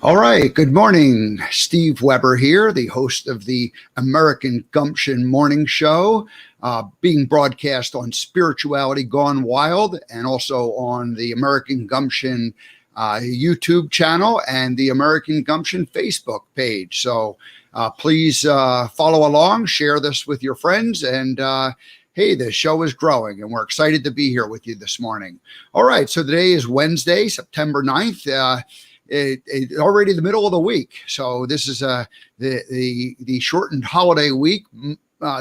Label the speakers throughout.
Speaker 1: All right. Good morning. Steve Weber here, the host of the American Gumption Morning Show, being broadcast on Spirituality Gone Wild and also on the American Gumption YouTube channel and the American Gumption Facebook page. So please follow along, share this with your friends, and hey, the show is growing, and we're excited to be here with you this morning. All right. So today is Wednesday, September 9th. It's already the middle of the week. So this is the shortened holiday week,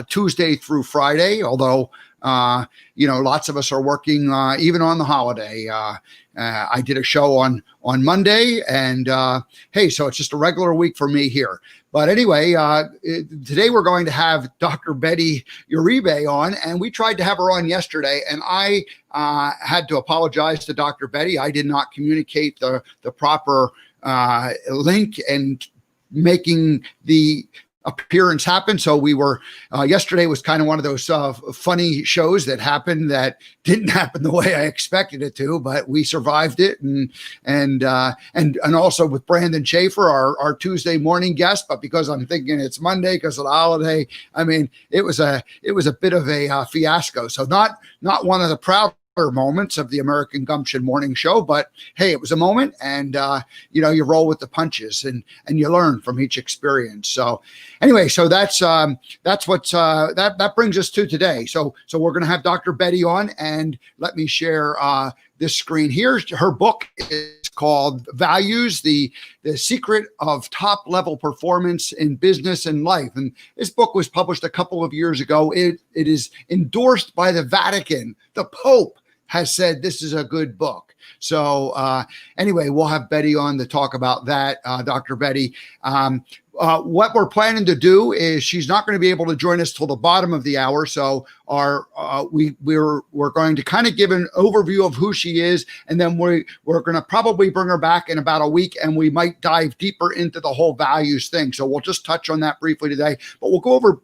Speaker 1: Tuesday through Friday, although, lots of us are working even on the holiday. I did a show on Monday, and hey, so it's just a regular week for me here. But anyway, today we're going to have Dr. Betty Uribe on, and we tried to have her on yesterday, and I had to apologize to Dr. Betty. I did not communicate the proper link and making the appearance happen. So we were yesterday was kind of one of those funny shows that happened that didn't happen the way I expected it to, but we survived it. And also with Brandon Schaefer, our Tuesday morning guest, but because I'm thinking it's Monday because of the holiday, I mean, it was a bit of a fiasco. So not one of the proud moments of the American Gumption Morning Show, but hey, it was a moment, and you roll with the punches and you learn from each experience. So anyway, so that's what's that brings us to today. So we're going to have Dr. Betty on, and let me share this screen here. Her book is called Values, the Secret of Top Level Performance in Business and Life. And this book was published a couple of years ago. It is endorsed by the Vatican. The Pope has said this is a good book. So anyway, we'll have Betty on to talk about that, Dr. Betty. What we're planning to do is she's not going to be able to join us till the bottom of the hour. So we're going to kind of give an overview of who she is, and then we're going to probably bring her back in about a week, and we might dive deeper into the whole values thing. So we'll just touch on that briefly today, but we'll go over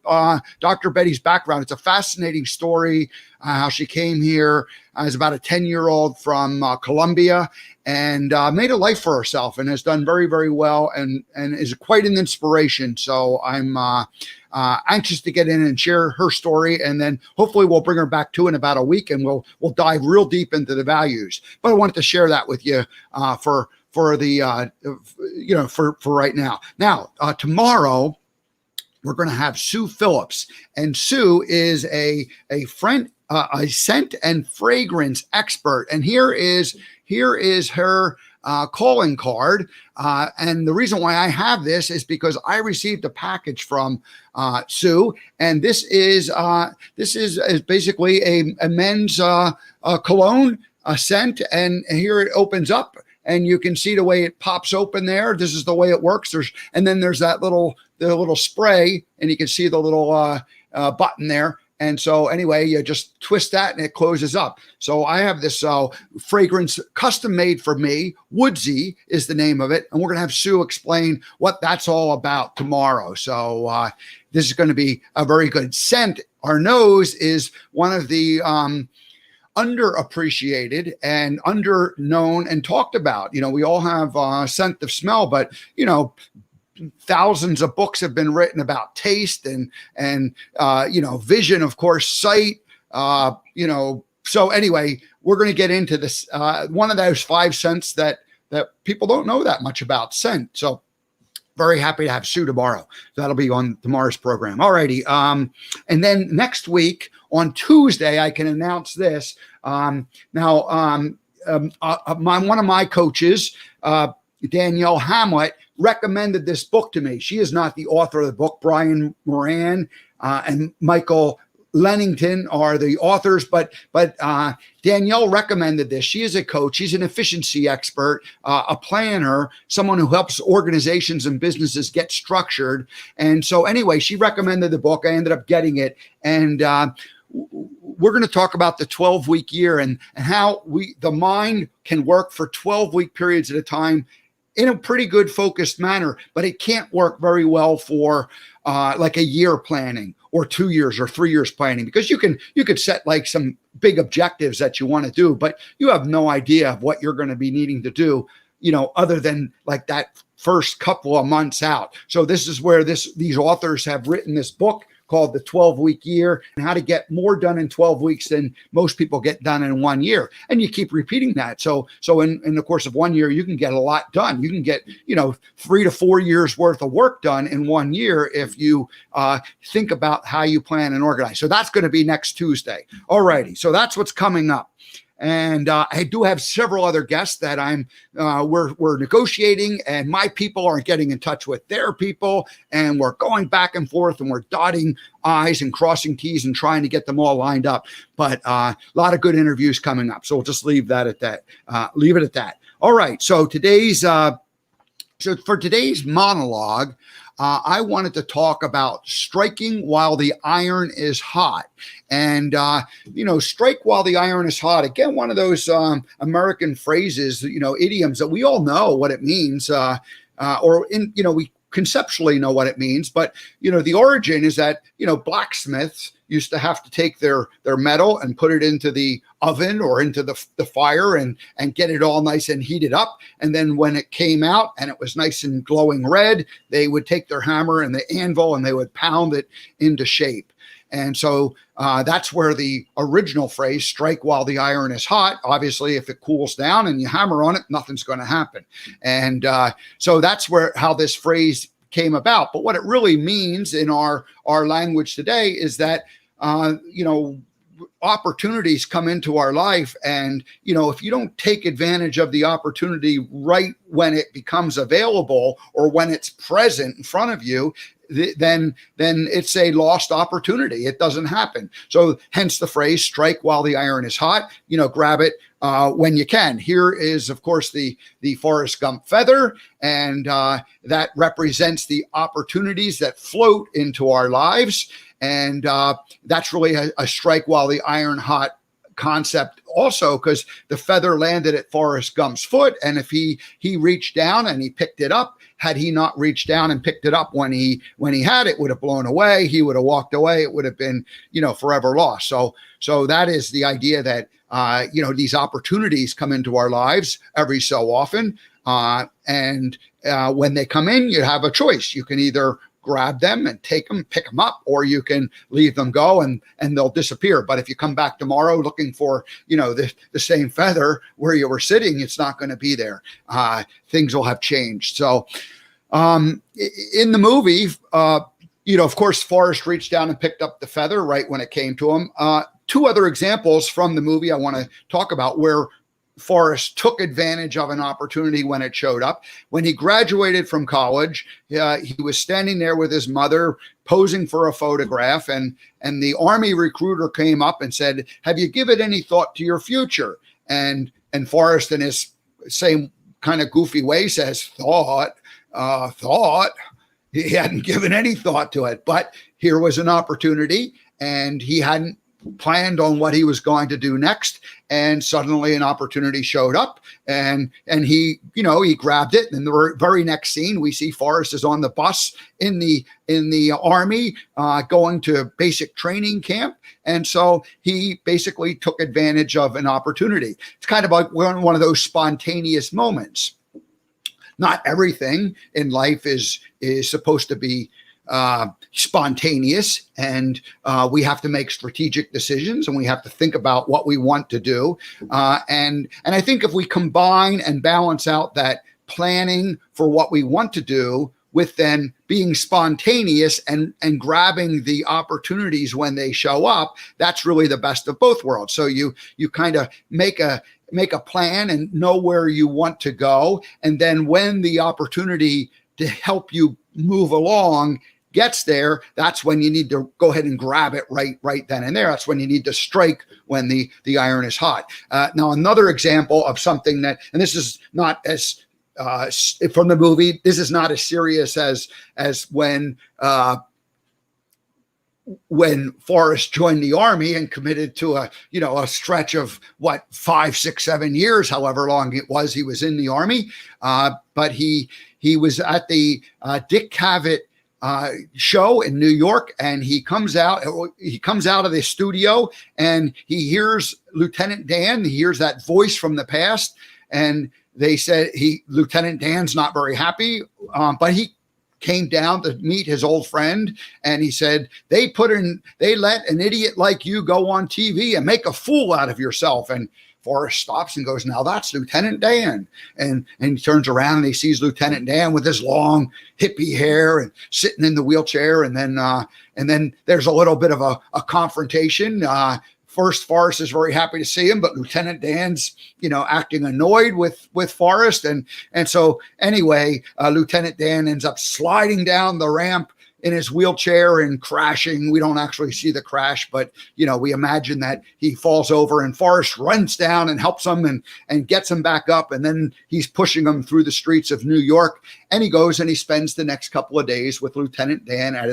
Speaker 1: Dr. Betty's background. It's a fascinating story, how she came here as about a 10-year-old from Colombia, and made a life for herself, and has done very, very well, and is quite an inspiration. So I'm anxious to get in and share her story, and then hopefully we'll bring her back in about a week, and we'll dive real deep into the values. But I wanted to share that with you for right now. Now tomorrow we're going to have Sue Phillips, and Sue is a scent and fragrance expert, and here is her calling card. And the reason why I have this is because I received a package from Sue, and this is basically a men's cologne, a scent, and here it opens up, and you can see the way it pops open there. This is the way it works. And then there's that little spray, and you can see the little button there. And so anyway, you just twist that and it closes up. So I have this fragrance custom made for me. Woodsy is the name of it. And we're going to have Sue explain what that's all about tomorrow. So this is going to be a very good scent. Our nose is one of the underappreciated and underknown and talked about. We all have scent of smell, but thousands of books have been written about taste and vision, of course, sight, so anyway, we're going to get into this, one of those 5 scents that people don't know that much about, scent. So very happy to have Sue tomorrow. That'll be on tomorrow's program. All righty. And then next week on Tuesday, I can announce this. One of my coaches, Danielle Hamlet, recommended this book to me. She is not the author of the book. Brian Moran and Michael Lennington are the authors, but Danielle recommended this. She is a coach. She's an efficiency expert, a planner, someone who helps organizations and businesses get structured. And so anyway, she recommended the book. I ended up getting it. And we're going to talk about the 12-week year and how the mind can work for 12-week periods at a time in a pretty good focused manner, but it can't work very well for like a year planning or 2 years or 3 years planning, because you could set like some big objectives that you want to do, but you have no idea of what you're going to be needing to do, other than like that first couple of months out. So this is where these authors have written this book called The 12-Week Year, and how to get more done in 12 weeks than most people get done in 1 year. And you keep repeating that. So in the course of 1 year, you can get a lot done. You can get, 3 to 4 years worth of work done in 1 year if you think about how you plan and organize. So that's going to be next Tuesday. All righty. So that's what's coming up. And I do have several other guests that we're negotiating, and my people are getting in touch with their people, and we're going back and forth, and we're dotting I's and crossing T's and trying to get them all lined up. But a lot of good interviews coming up. So we'll just leave that at that. Leave it at that. All right. So for today's monologue, I wanted to talk about striking while the iron is hot. And, strike while the iron is hot. Again, one of those American phrases, idioms that we all know what it means, we conceptually know what it means. But, the origin is that, blacksmiths used to have to take their metal and put it into the oven or into the fire and get it all nice and heated up. And then when it came out and it was nice and glowing red, they would take their hammer and the anvil and they would pound it into shape. And so that's where the original phrase, strike while the iron is hot. Obviously, if it cools down and you hammer on it, nothing's going to happen. And so that's how this phrase came about. But what it really means in our language today is that, opportunities come into our life. And, if you don't take advantage of the opportunity right when it becomes available or when it's present in front of you, then it's a lost opportunity. It doesn't happen. So hence the phrase, strike while the iron is hot, grab it when you can. Here is, of course, the Forrest Gump feather, and that represents the opportunities that float into our lives. And that's really a strike while the iron hot concept also, because the feather landed at Forrest Gump's foot. And if he reached down and he picked it up, had he not reached down and picked it up when he had it, would have blown away. He would have walked away. It would have been, forever lost. So that is the idea that, these opportunities come into our lives every so often. And when they come in, you have a choice. You can either grab them and take them, pick them up, or you can leave them go and they'll disappear. But if you come back tomorrow looking for, the same feather where you were sitting, it's not going to be there. Things will have changed. So in the movie, of course, Forrest reached down and picked up the feather right when it came to him. Two other examples from the movie I want to talk about where Forrest took advantage of an opportunity when it showed up. When he graduated from college, he was standing there with his mother posing for a photograph, and the Army recruiter came up and said, "Have you given any thought to your future?" And Forrest, in his same kind of goofy way, says, thought. He hadn't given any thought to it, but here was an opportunity, and he hadn't planned on what he was going to do next, and suddenly an opportunity showed up, and he grabbed it. And the very next scene, we see Forrest is on the bus in the Army, going to basic training camp, and so he basically took advantage of an opportunity. It's kind of like one of those spontaneous moments. Not everything in life is supposed to be spontaneous, and we have to make strategic decisions, and we have to think about what we want to do. And I think if we combine and balance out that planning for what we want to do with then being spontaneous and grabbing the opportunities when they show up, that's really the best of both worlds. So you kind of make a plan and know where you want to go, and then when the opportunity to help you move along gets there, that's when you need to go ahead and grab it right then and there. That's when you need to strike when the iron is hot. Now, another example of something that, and this is not as from the movie, this is not as serious as when Forrest joined the Army and committed to a stretch of 5, 6, 7 years, however long it was he was in the Army. But he was at the Dick Cavett show in New York, and he comes out of the studio, and he hears Lieutenant Dan. He hears that voice from the past, and they said Lieutenant Dan's not very happy, but he came down to meet his old friend, and he said, they let an idiot like you go on TV and make a fool out of yourself. And Forrest stops and goes, now that's Lieutenant Dan. And he turns around and he sees Lieutenant Dan with his long hippie hair and sitting in the wheelchair. And then there's a little bit of a confrontation. First, Forrest is very happy to see him, but Lieutenant Dan's, acting annoyed with Forrest. And so anyway, Lieutenant Dan ends up sliding down the ramp in his wheelchair and crashing. We don't actually see the crash, but, we imagine that he falls over, and Forrest runs down and helps him and gets him back up. And then he's pushing him through the streets of New York. And he goes and he spends the next couple of days with Lieutenant Dan at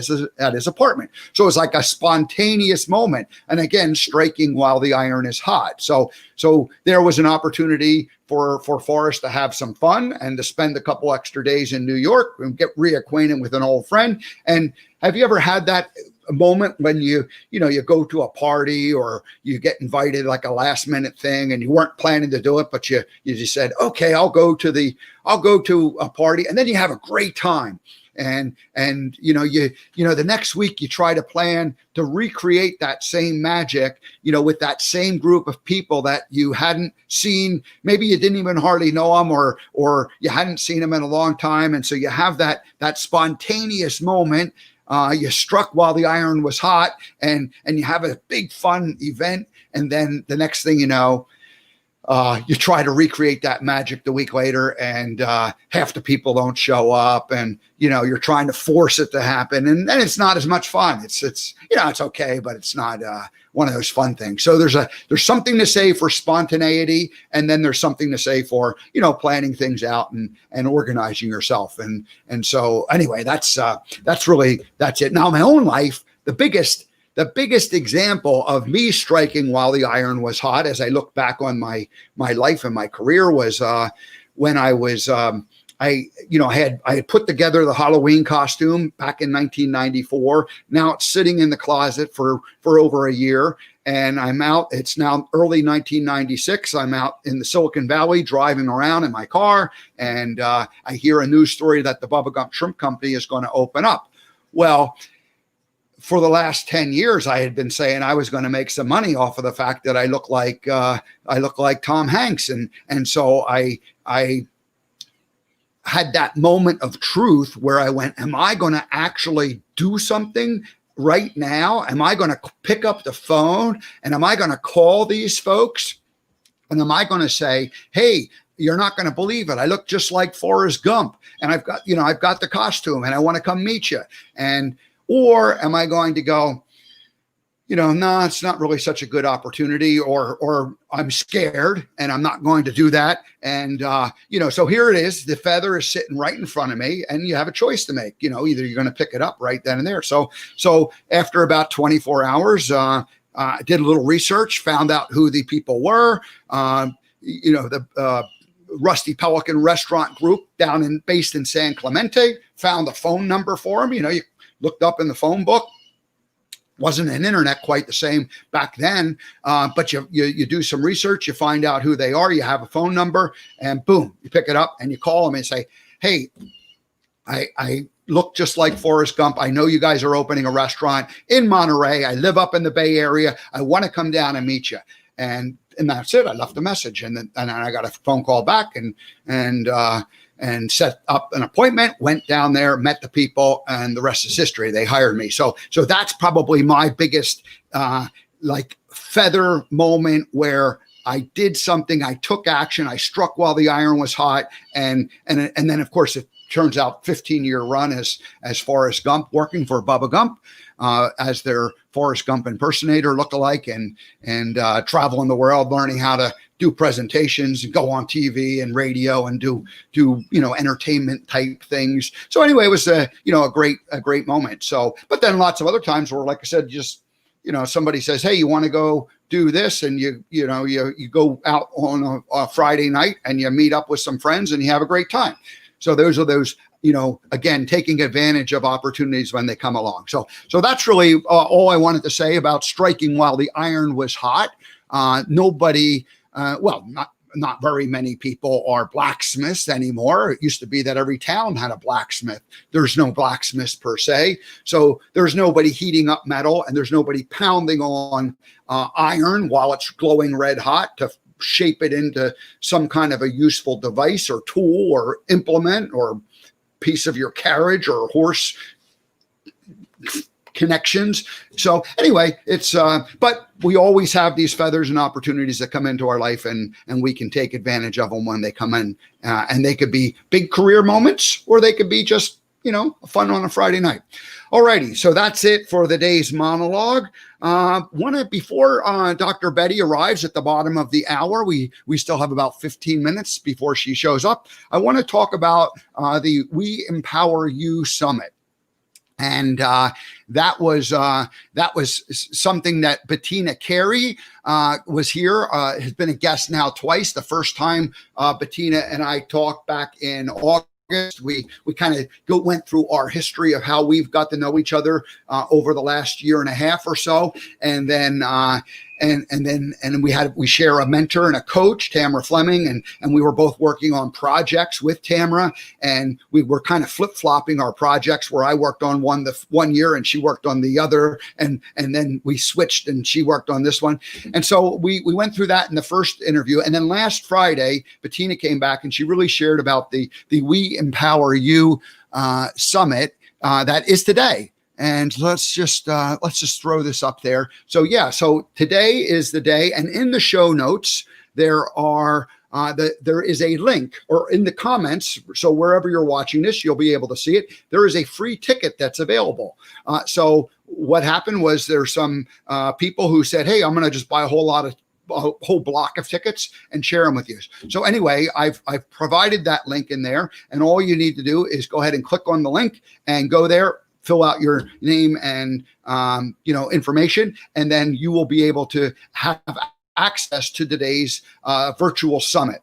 Speaker 1: his apartment. So it's like a spontaneous moment. And again, striking while the iron is hot. So there was an opportunity for Forrest to have some fun and to spend a couple extra days in New York and get reacquainted with an old friend. And have you ever had that moment when you go to a party or you get invited, like a last minute thing, and you weren't planning to do it, but you just said, okay, I'll go to a party, and then you have a great time. And the next week you try to plan to recreate that same magic, with that same group of people that you hadn't seen. Maybe you didn't even hardly know them, or you hadn't seen them in a long time. And so you have that spontaneous moment. You struck while the iron was hot, and you have a big fun event. And then the next thing you know, you try to recreate that magic the week later, and half the people don't show up, and you're trying to force it to happen, and then it's not as much fun. It's okay, but it's not one of those fun things. So there's something to say for spontaneity, and then there's something to say for planning things out and organizing yourself. And so anyway, that's it. Now, my own life, the biggest example of me striking while the iron was hot, as I look back on my life and my career, was when I was I had put together the Halloween costume back in 1994. Now it's sitting in the closet for over a year, and I'm out. It's now early 1996. I'm out in the Silicon Valley driving around in my car, and I hear a news story that the Bubba Gump Shrimp Company is going to open up. Well, for the last 10 years, I had been saying I was going to make some money off of the fact that I look like Tom Hanks, and so I had that moment of truth where I went, am I going to actually do something right now? Am I going to pick up the phone, and am I going to call these folks, and am I going to say, hey, you're not going to believe it, I look just like Forrest Gump, and I've got the costume, and I want to come meet you? Or am I going to go, no, it's not really such a good opportunity, or I'm scared and I'm not going to do that. And, so here it is. The feather is sitting right in front of me, and you have a choice to make. Either you're going to pick it up right then and there. So after about 24 hours, I did a little research, found out who the people were, the Rusty Pelican Restaurant Group based in San Clemente, found a phone number for them. You looked up in the phone book. Wasn't an internet quite the same back then, but you do some research, you find out who they are, you have a phone number, and boom, you pick it up and you call them and say, hey, I look just like Forrest Gump. I know you guys are opening a restaurant in Monterey. I live up in the Bay Area. I want to come down and meet you. And that's it. I left a message, and then I got a phone call back and set up an appointment, went down there, met the people, and the rest is history. They hired me. So that's probably my biggest feather moment, where I did something, I took action, I struck while the iron was hot, and then of course it turns out 15-year run as Forrest Gump, working for Bubba Gump as their Forrest Gump impersonator lookalike, and traveling the world, learning how to do presentations and go on TV and radio and do entertainment type things. So anyway, it was a great moment. So, but then lots of other times where, like I said, just somebody says, hey, you want to go do this, and you go out on a Friday night and you meet up with some friends and you have a great time. So those are those, again, taking advantage of opportunities when they come along. So that's really all I wanted to say about striking while the iron was hot. Nobody, not very many people are blacksmiths anymore. It used to be that every town had a blacksmith. There's no blacksmiths per se. So there's nobody heating up metal, and there's nobody pounding on iron while it's glowing red hot to shape it into some kind of a useful device or tool or implement or piece of your carriage or horse connections. So anyway, it's but we always have these feathers and opportunities that come into our life, and we can take advantage of them when they come in, and they could be big career moments, or they could be just, fun on a Friday night. Alrighty, so that's it for the day's monologue. Before Dr. Betty arrives at the bottom of the hour, we still have about 15 minutes before she shows up. I want to talk about the We Empower You Summit. And that was something that Bettina Carey was here, has been a guest now twice. The first time Bettina and I talked back in August, we kind of went through our history of how we've got to know each other over the last year and a half or so, and then we share a mentor and a coach, Tamara Fleming, and we were both working on projects with Tamara, and we were kind of flip-flopping our projects, where I worked on one year and she worked on the other, and then we switched and she worked on this one. And so we went through that in the first interview. And then last Friday, Bettina came back and she really shared about the We Empower You Summit that is today. And let's just throw this up there. So today is the day, and in the show notes there is a link, or in the comments. So wherever you're watching this, you'll be able to see it. There is a free ticket that's available. So what happened was there's some people who said, "Hey, I'm going to just buy a whole block of tickets and share them with you." So anyway, I've provided that link in there, and all you need to do is go ahead and click on the link and go there, fill out your name and information, and then you will be able to have access to today's virtual summit.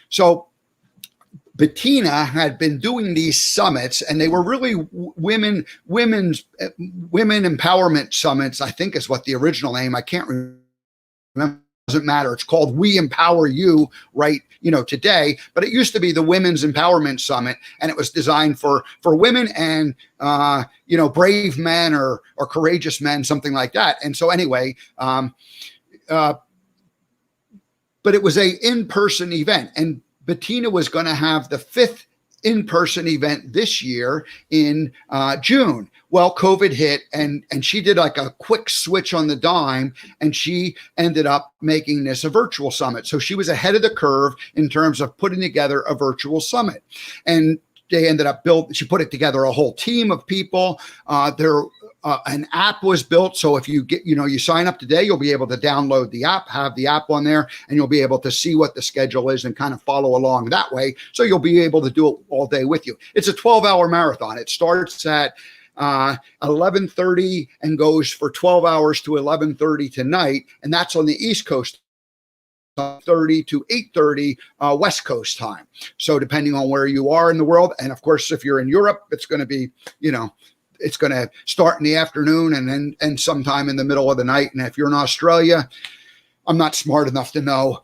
Speaker 1: So Bettina had been doing these summits, and they were really women empowerment summits, I think is what the original name. I can't remember. Doesn't matter. It's called We Empower You right today, but it used to be the Women's Empowerment Summit, and it was designed for women and brave men or courageous men, something like that. And so anyway, but it was a in-person event, and Bettina was going to have the 5th in-person event this year in June. Well, COVID hit, and she did like a quick switch on the dime, and she ended up making this a virtual summit. So she was ahead of the curve in terms of putting together a virtual summit. And they ended up she put it together, a whole team of people. An app was built. So if you you sign up today, you'll be able to download the app, have the app on there, and you'll be able to see what the schedule is and kind of follow along that way. So you'll be able to do it all day with you. It's a 12-hour marathon. It starts at 11:30 and goes for 12 hours to 11:30 tonight. And that's on the East Coast, 30 to 8:30 West Coast time. So depending on where you are in the world, and of course, if you're in Europe, it's going to be, it's going to start in the afternoon and then end sometime in the middle of the night. And if you're in Australia, I'm not smart enough to know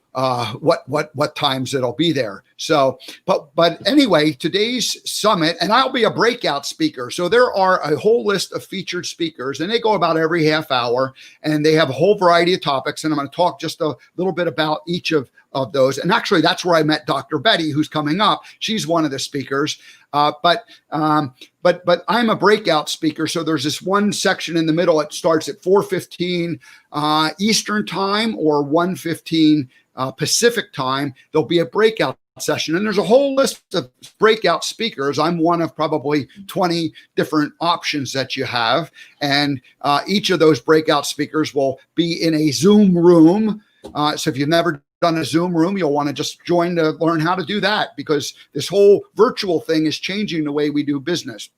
Speaker 1: what times it'll be there. So, but anyway, today's summit, and I'll be a breakout speaker. So there are a whole list of featured speakers, and they go about every half hour, and they have a whole variety of topics. And I'm going to talk just a little bit about each of those. And actually, that's where I met Dr. Betty, who's coming up. She's one of the speakers. But I'm a breakout speaker. So there's this one section in the middle. It starts at 4:15 Eastern time or 1:15 Pacific time. There'll be a breakout session, and there's a whole list of breakout speakers. I'm one of probably 20 different options that you have, and each of those breakout speakers will be in a Zoom room. So if you've never done a Zoom room, you'll want to just join to learn how to do that, because this whole virtual thing is changing the way we do business.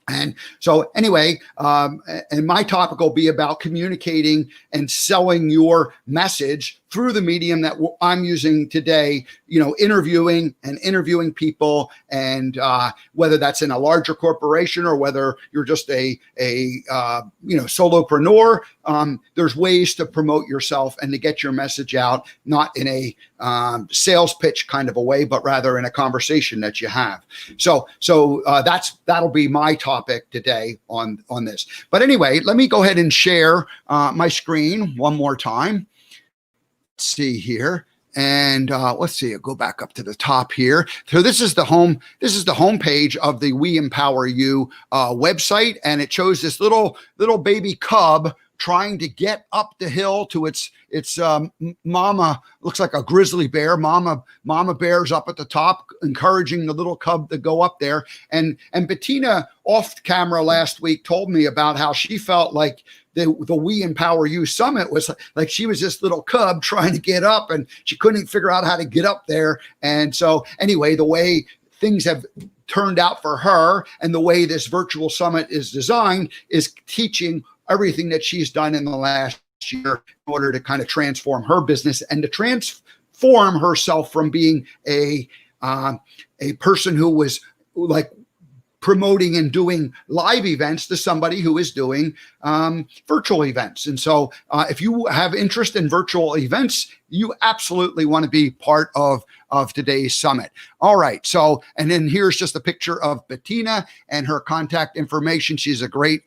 Speaker 1: And so anyway, and my topic will be about communicating and selling your message through the medium that I'm using today, interviewing people, and whether that's in a larger corporation or whether you're just a solopreneur, there's ways to promote yourself and to get your message out, not in a sales pitch kind of a way, but rather in a conversation that you have. So that'll be my topic today on this. But anyway, let me go ahead and share my screen one more time. Let's see here. And let's see, I'll go back up to the top here. So this is the home page of the We Empower You website, and it shows this little baby cub trying to get up the hill to its mama. Looks like a grizzly bear. Mama bear's up at the top, encouraging the little cub to go up there. And Bettina off camera last week told me about how she felt like the We Empower You Summit was like she was this little cub trying to get up, and she couldn't figure out how to get up there. And so anyway, the way things have turned out for her and the way this virtual summit is designed is teaching everything that she's done in the last year in order to kind of transform her business and to transform herself from being a person who was like promoting and doing live events to somebody who is doing virtual events. And so if you have interest in virtual events, you absolutely want to be part of today's summit. All right. So, and then here's just a picture of Bettina and her contact information. She's a great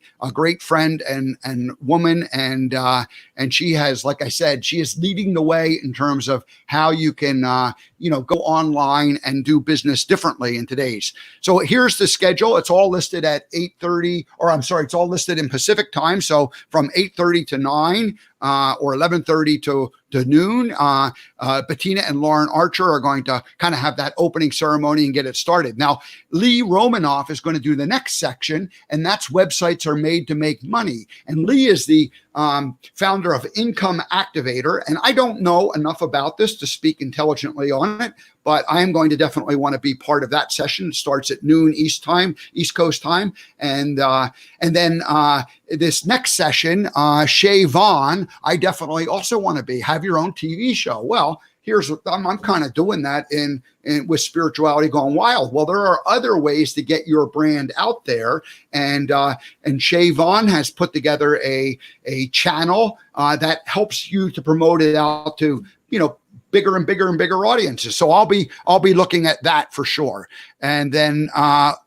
Speaker 1: friend and woman. And she has, like I said, she is leading the way in terms of how you can, go online and do business differently in today's. So here's the schedule. It's all listed at 8:30, it's all listed in Pacific time. So from 8:30 to 9, or 11:30 to noon. Bettina and Lauren Archer are going to kind of have that opening ceremony and get it started. Now, Lee Romanoff is going to do the next section, and that's websites are made to make money. And Lee is the founder of Income Activator. And I don't know enough about this to speak intelligently on it, but I am going to definitely want to be part of that session. It starts at noon East Coast time. And then this next session, Shay Vaughn, I definitely also want to have your own TV show. Well, here's what I'm kind of doing that in with Spirituality Gone Wild. Well, there are other ways to get your brand out there, and Shay Vaughn has put together a channel that helps you to promote it out to bigger and bigger and bigger audiences. So I'll be looking at that for sure. And then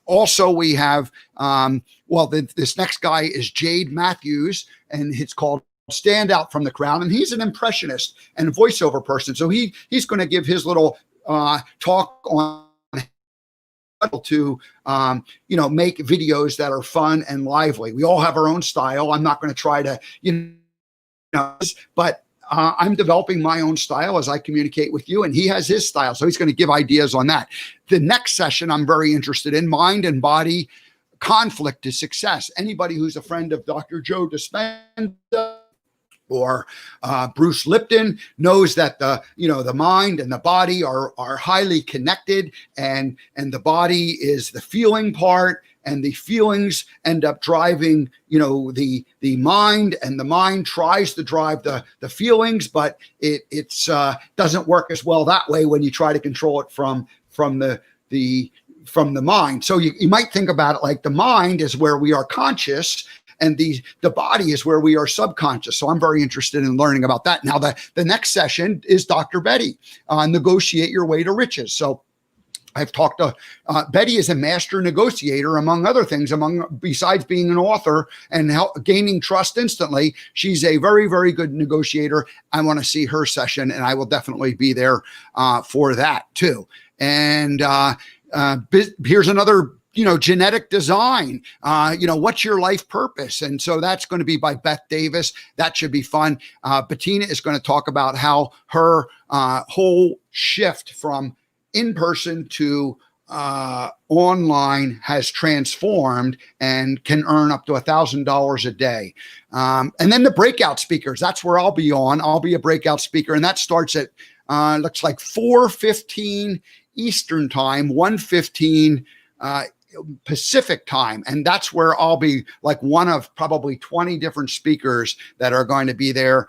Speaker 1: also we have this next guy is Jade Matthews, and it's called Stand Out from the Crowd, and he's an impressionist and voiceover person. So he's going to give his little talk on to make videos that are fun and lively. We all have our own style. I'm not going to try to but I'm developing my own style as I communicate with you, and he has his style. So he's going to give ideas on that. The next session I'm very interested in, Mind and Body Conflict to Success. Anybody who's a friend of Dr. Joe Dispenza or Bruce Lipton knows that the mind and the body are highly connected, and the body is the feeling part, and the feelings end up driving the mind, and the mind tries to drive the feelings, but it's doesn't work as well that way when you try to control it from the mind. So you might think about it like the mind is where we are conscious, and the body is where we are subconscious. So I'm very interested in learning about that. Now, the next session is Dr. Betty, Negotiate Your Way to Riches. So I've talked to Betty is a master negotiator, among other things, besides being an author and gaining trust instantly. She's a very, very good negotiator. I want to see her session, and I will definitely be there for that too. And here's another genetic design, what's your life purpose? And so that's going to be by Beth Davis. That should be fun. Bettina is going to talk about how her whole shift from in-person to online has transformed and can earn up to $1,000 a day. And then the breakout speakers, that's where I'll be on. I'll be a breakout speaker, and that starts at looks like 4:15 Eastern time, 1:15 Pacific time. And that's where I'll be like one of probably 20 different speakers that are going to be there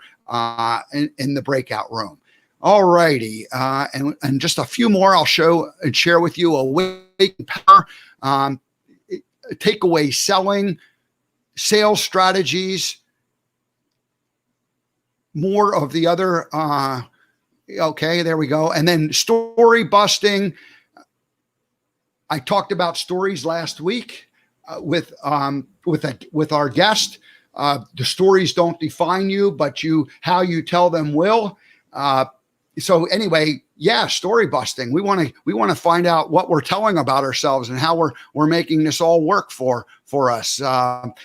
Speaker 1: in the breakout room. All righty. And just a few more I'll show and share with you. Awaken Power, takeaway selling, sales strategies, more of the other. Okay, there we go. And then story busting. I talked about stories last week with our guest. The stories don't define you, but how you tell them will. So anyway, yeah, story busting. We want to find out what we're telling about ourselves and how we're making this all work for us.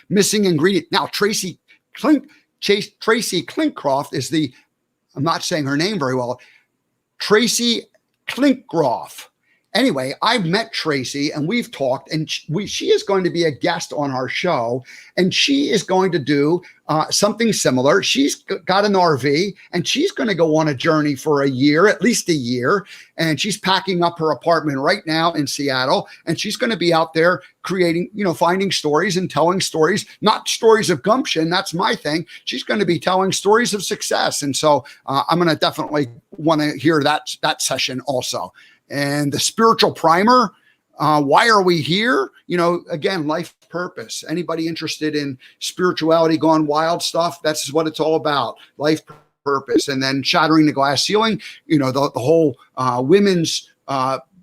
Speaker 1: Missing ingredient. Now, Tracy Klinkroft is I'm not saying her name very well. Tracy Klinkroft. Anyway, I've met Tracy and we've talked, and she is going to be a guest on our show, and she is going to do something similar. She's got an RV and she's going to go on a journey for a year, at least a year. And she's packing up her apartment right now in Seattle. And she's going to be out there creating, finding stories and telling stories, not stories of gumption. That's my thing. She's going to be telling stories of success. And so I'm going to definitely want to hear that session also. And the spiritual primer, why are we here? Again, life purpose. Anybody interested in spirituality gone wild stuff? That's what it's all about. Life purpose. And then shattering the glass ceiling, the whole women's,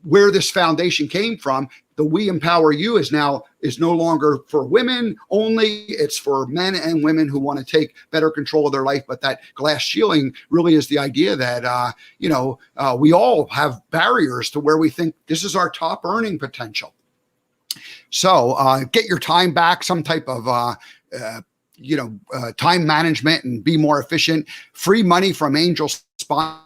Speaker 1: where this foundation came from. The We Empower You is no longer for women only. It's for men and women who want to take better control of their life. But that glass ceiling really is the idea that, we all have barriers to where we think this is our top earning potential. So get your time back, some type of, time management, and be more efficient. Free money from Angel Spin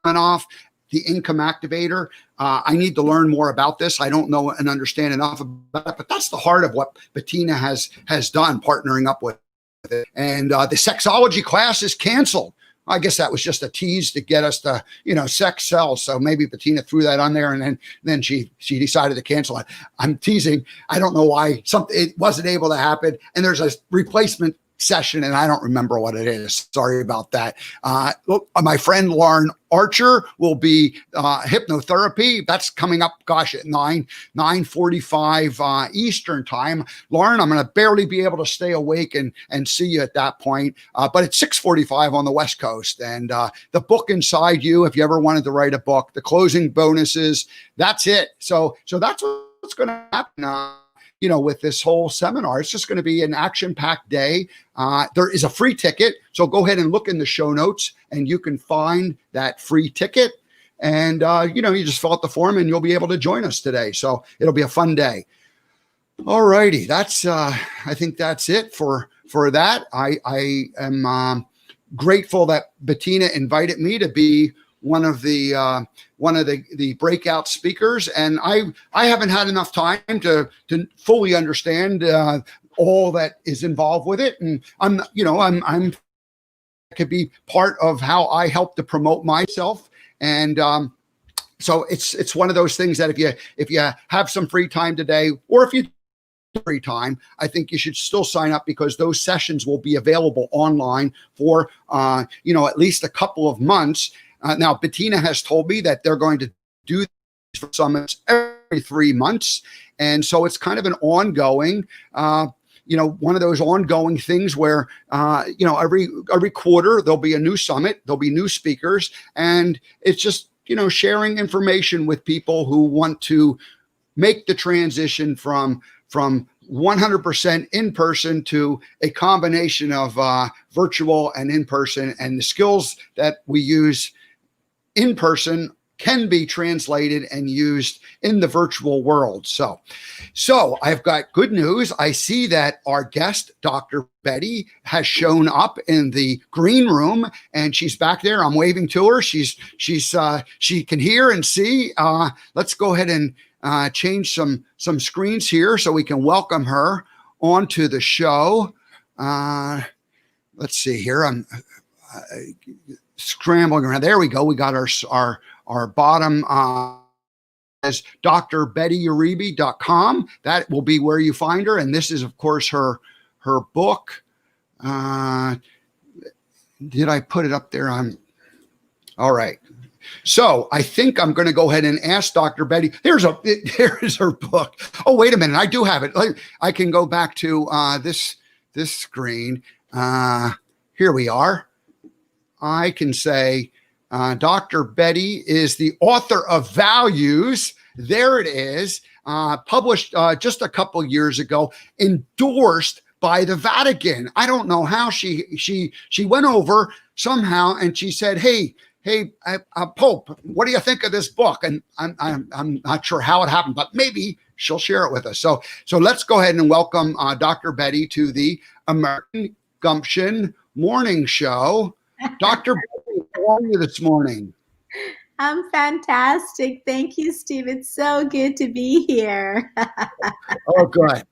Speaker 1: Off. The income activator. I need to learn more about this. I don't know and understand enough about it, but that's the heart of what Bettina has done, partnering up with it. And the sexology class is canceled. I guess that was just a tease to get us to, sex sells. So maybe Bettina threw that on there, and then she decided to cancel it. I'm teasing. I don't know why it wasn't able to happen. And there's a replacement session, and I don't remember what it is. Sorry about that. My friend Lauren Archer will be hypnotherapy. That's coming up, at 9:45 Eastern time. Lauren, I'm going to barely be able to stay awake and see you at that point. But it's 6:45 on the West Coast. And the book inside you, if you ever wanted to write a book, the closing bonuses, that's it. So that's what's going to happen. With this whole seminar, it's just going to be an action-packed day. There is a free ticket. So go ahead and look in the show notes and you can find that free ticket. And, you just fill out the form and you'll be able to join us today. So it'll be a fun day. All righty. That's, I think that's it for that. I am grateful that Bettina invited me to be one of the breakout speakers, and I haven't had enough time to fully understand all that is involved with it, and I'm could be part of how I help to promote myself, and so it's one of those things that if you have some free time today, or if you free time, I think you should still sign up, because those sessions will be available online for at least a couple of months. Now, Bettina has told me that they're going to do these for summits every 3 months. And so it's kind of an ongoing, one of those ongoing things where, every quarter there'll be a new summit, there'll be new speakers, and it's just, sharing information with people who want to make the transition from 100% in person to a combination of virtual and in person, and the skills that we use in person can be translated and used in the virtual world. So I've got good news. I see that our guest, Dr. Betty, has shown up in the green room, and she's back there. I'm waving to her. She can hear and see. Let's go ahead and change some screens here so we can welcome her onto the show. Let's see here. I'm scrambling around. There we go. We got our bottom as drbettyuribe.com. That will be where you find her. And this is, of course, her book. did I put it up there? All right. So I think I'm going to go ahead and ask Dr. Betty. Here's her book. Oh, wait a minute. I do have it. I can go back to this screen. Here we are. I can say Dr. Betty is the author of Values. There it is. Published just a couple years ago, endorsed by the Vatican. I don't know how she went over somehow and she said, hey, Pope, what do you think of this book? And I'm not sure how it happened, but maybe she'll share it with us. So let's go ahead and welcome Dr. Betty to the American Gumption Morning Show. Dr. Betty, how are you this morning?
Speaker 2: I'm fantastic. Thank you, Steve. It's so good to be here.
Speaker 1: Oh, good.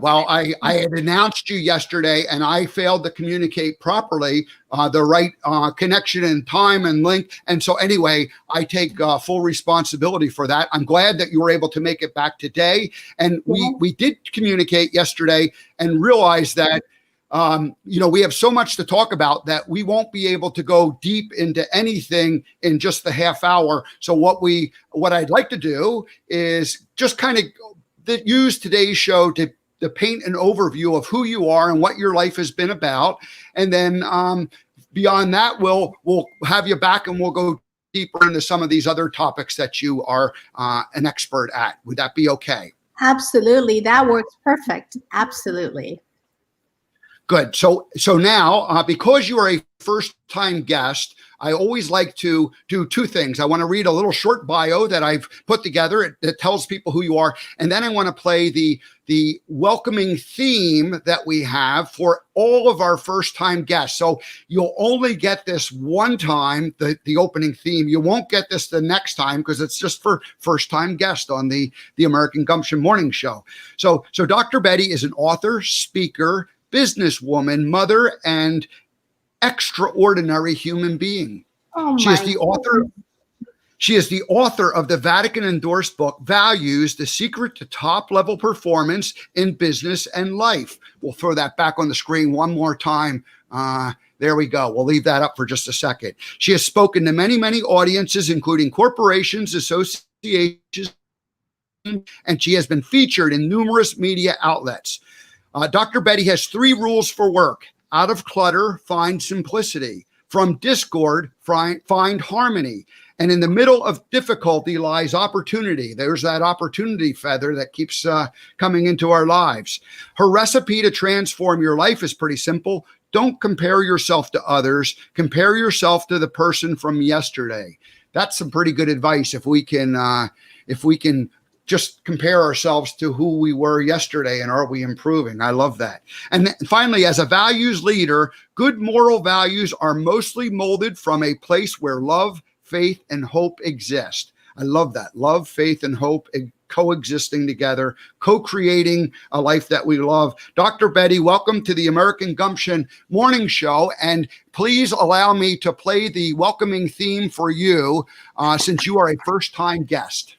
Speaker 1: Well, I had announced you yesterday and I failed to communicate properly the right connection and time and link. And so anyway, I take full responsibility for that. I'm glad that you were able to make it back today. And we did communicate yesterday and realized that we have so much to talk about that we won't be able to go deep into anything in just the half hour. So what I'd like to do is just kind of use today's show to paint an overview of who you are and what your life has been about. And then beyond that, we'll have you back and we'll go deeper into some of these other topics that you are an expert at. Would that be okay?
Speaker 2: Absolutely. That works perfect. Absolutely.
Speaker 1: Good. So now, because you are a first-time guest, I always like to do two things. I want to read a little short bio that I've put together that tells people who you are, and then I want to play the welcoming theme that we have for all of our first-time guests. So you'll only get this one time, the opening theme. You won't get this the next time because it's just for first-time guests on the American Gumption Morning Show. So Dr. Betty is an author, speaker, businesswoman, mother, and extraordinary human being. She is the author of the Vatican endorsed book, Values, The Secret to Top Level Performance in Business and Life. We'll throw that back on the screen one more time. There we go. We'll leave that up for just a second. She has spoken to many, many audiences, including corporations, associations, and she has been featured in numerous media outlets. Dr. Betty has 3 rules for work. Out of clutter, find simplicity. From discord, find harmony. And in the middle of difficulty lies opportunity. There's that opportunity feather that keeps coming into our lives. Her recipe to transform your life is pretty simple. Don't compare yourself to others. Compare yourself to the person from yesterday. That's some pretty good advice if we can just compare ourselves to who we were yesterday and are we improving? I love that. And then finally, as a values leader, good moral values are mostly molded from a place where love, faith, and hope exist. I love that. Love, faith, and hope coexisting together, co-creating a life that we love. Dr. Betty, welcome to the American Gumption Morning Show. And please allow me to play the welcoming theme for you since you are a first-time guest.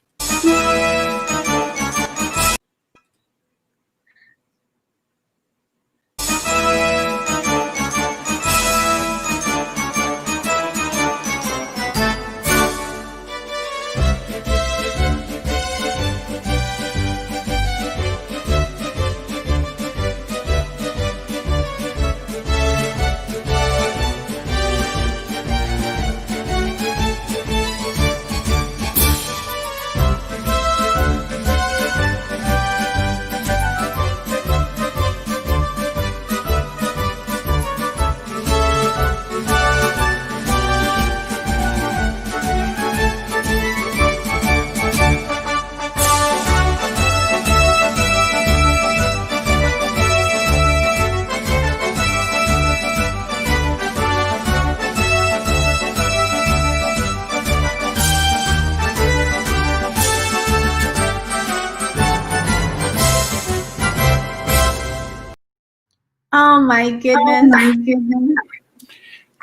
Speaker 2: Oh my goodness.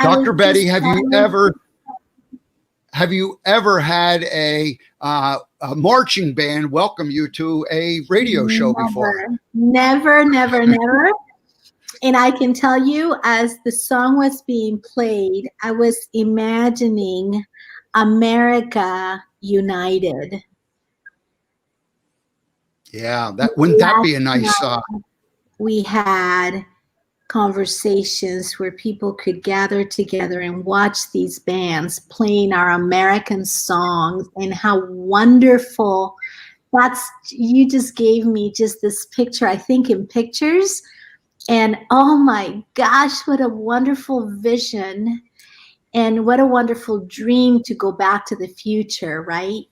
Speaker 1: Dr. Betty, have you ever had a marching band welcome you to a radio show before?
Speaker 2: Never. And I can tell you, as the song was being played, I was imagining America united.
Speaker 1: Yeah, that wouldn't that be a nice
Speaker 2: We had conversations where people could gather together and watch these bands playing our American songs, and how wonderful you just gave me just this picture, I think in pictures, and oh my gosh, what a wonderful vision and what a wonderful dream to go back to the future, right?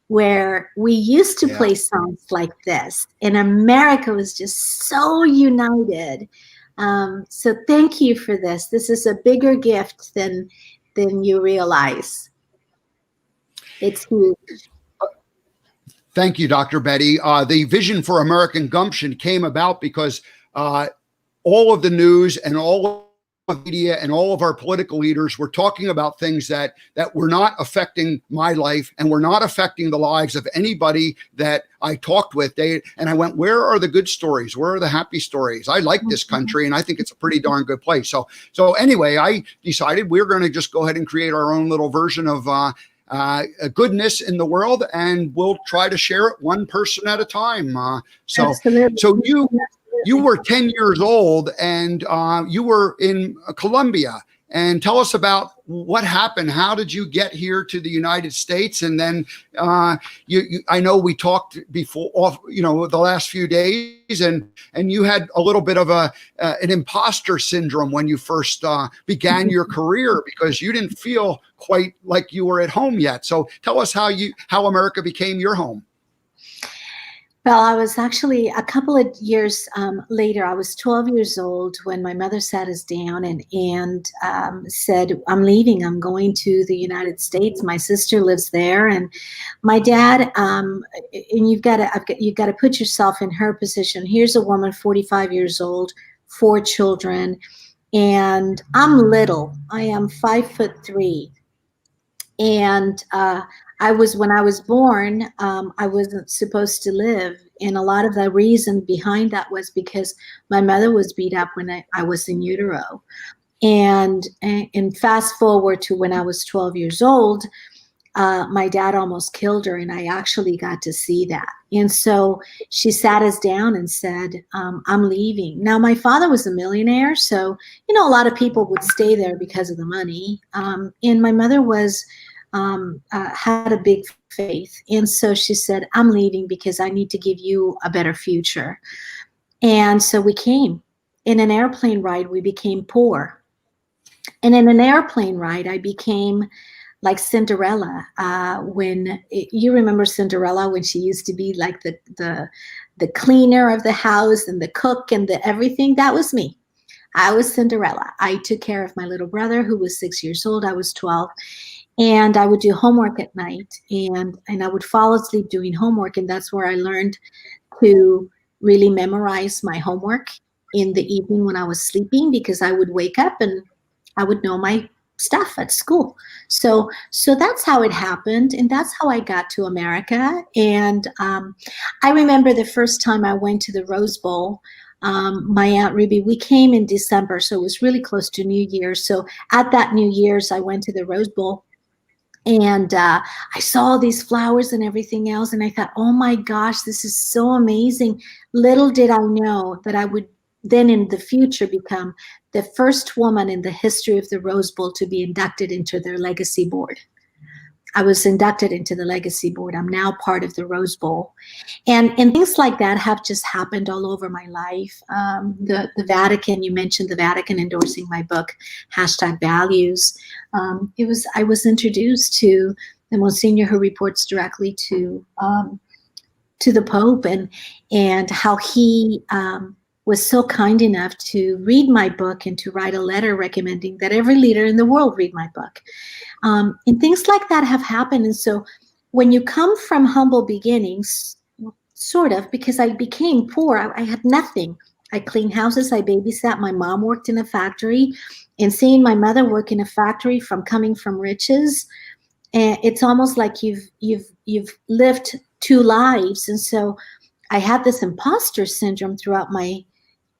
Speaker 2: Where we used to play songs like this, and America was just so united. So thank you for this. This is a bigger gift than you realize. It's huge.
Speaker 1: Thank you, Dr. Betty. The vision for American Gumption came about because all of the news and all of media and all of our political leaders were talking about things that were not affecting my life and were not affecting the lives of anybody that I talked with. And I went, where are the good stories? Where are the happy stories? I like this country, and I think it's a pretty darn good place. So anyway, I decided we're going to just go ahead and create our own little version of goodness in the world, and we'll try to share it one person at a time. So you were 10 years old, and you were in Colombia. And tell us about what happened. How did you get here to the United States? And then I know we talked before, the last few days, and you had a little bit of an imposter syndrome when you first began your career, because you didn't feel quite like you were at home yet. So tell us how America became your home.
Speaker 2: Well, I was actually a couple of years later. I was 12 years old when my mother sat us down and said, "I'm leaving. I'm going to the United States. My sister lives there." And my dad, and you've got to put yourself in her position. Here's a woman, 45 years old, 4 children, and I'm little. I am 5'3", and when I was born, I wasn't supposed to live. And a lot of the reason behind that was because my mother was beat up when I was in utero. And fast forward to when I was 12 years old, my dad almost killed her, and I actually got to see that. And so she sat us down and said, "I'm leaving." Now, my father was a millionaire, so, a lot of people would stay there because of the money. And my mother had a big faith. And so she said, "I'm leaving because I need to give you a better future." And so we came. In an airplane ride, we became poor. And in an airplane ride, I became like Cinderella. You remember Cinderella, when she used to be like the cleaner of the house and the cook and the everything? That was me. I was Cinderella. I took care of my little brother, who was 6 years old. I was 12. And I would do homework at night, and I would fall asleep doing homework. And that's where I learned to really memorize my homework in the evening when I was sleeping, because I would wake up and I would know my stuff at school. So that's how it happened. And that's how I got to America. And I remember the first time I went to the Rose Bowl. My Aunt Ruby, we came in December, so it was really close to New Year's. So at that New Year's, I went to the Rose Bowl. And I saw all these flowers and everything else. And I thought, oh my gosh, this is so amazing. Little did I know that I would then in the future become the first woman in the history of the Rose Bowl to be inducted into their legacy board. I was inducted into the legacy board. I'm now part of the Rose Bowl. And things like that have just happened all over my life. The Vatican, you mentioned the Vatican endorsing my book, #Values. I was introduced to the Monsignor who reports directly to the Pope, and how he was so kind enough to read my book and to write a letter recommending that every leader in the world read my book. And things like that have happened. And so when you come from humble beginnings, sort of, because I became poor, I had nothing. I cleaned houses, I babysat. My mom worked in a factory, and seeing my mother work in a factory from coming from riches, and it's almost like you've lived 2 lives. And so I had this imposter syndrome throughout my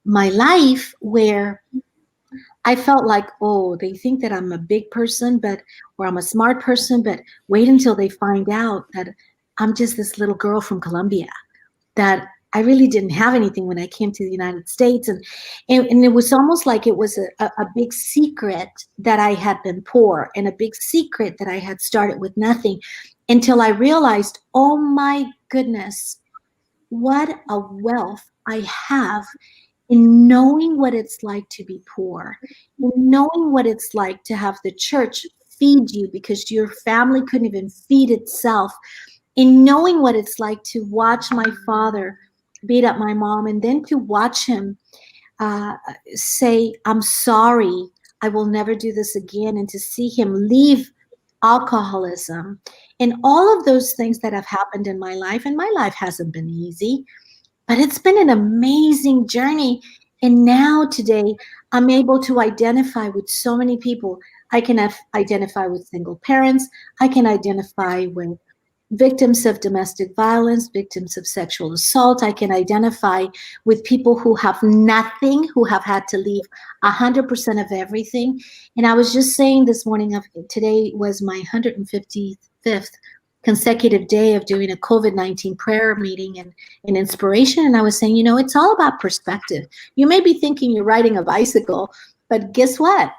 Speaker 2: my life where I felt like, oh, they think that I'm a big person, or I'm a smart person, but wait until they find out that I'm just this little girl from Colombia, that I really didn't have anything when I came to the United States. And it was almost like it was a big secret that I had been poor, and a big secret that I had started with nothing, until I realized, oh my goodness, what a wealth I have in knowing what it's like to be poor, in knowing what it's like to have the church feed you because your family couldn't even feed itself, in knowing what it's like to watch my father beat up my mom, and then to watch him say, I'm sorry, I will never do this again, and to see him leave alcoholism, and all of those things that have happened in my life. And my life hasn't been easy, but it's been an amazing journey. And now today, I'm able to identify with so many people. I can identify with single parents. I can identify with victims of domestic violence, victims of sexual assault. I can identify with people who have nothing, who have had to leave 100% of everything. And I was just saying this morning, today was my 155th consecutive day of doing a COVID-19 prayer meeting and inspiration. And I was saying, it's all about perspective. You may be thinking you're riding a bicycle, but guess what?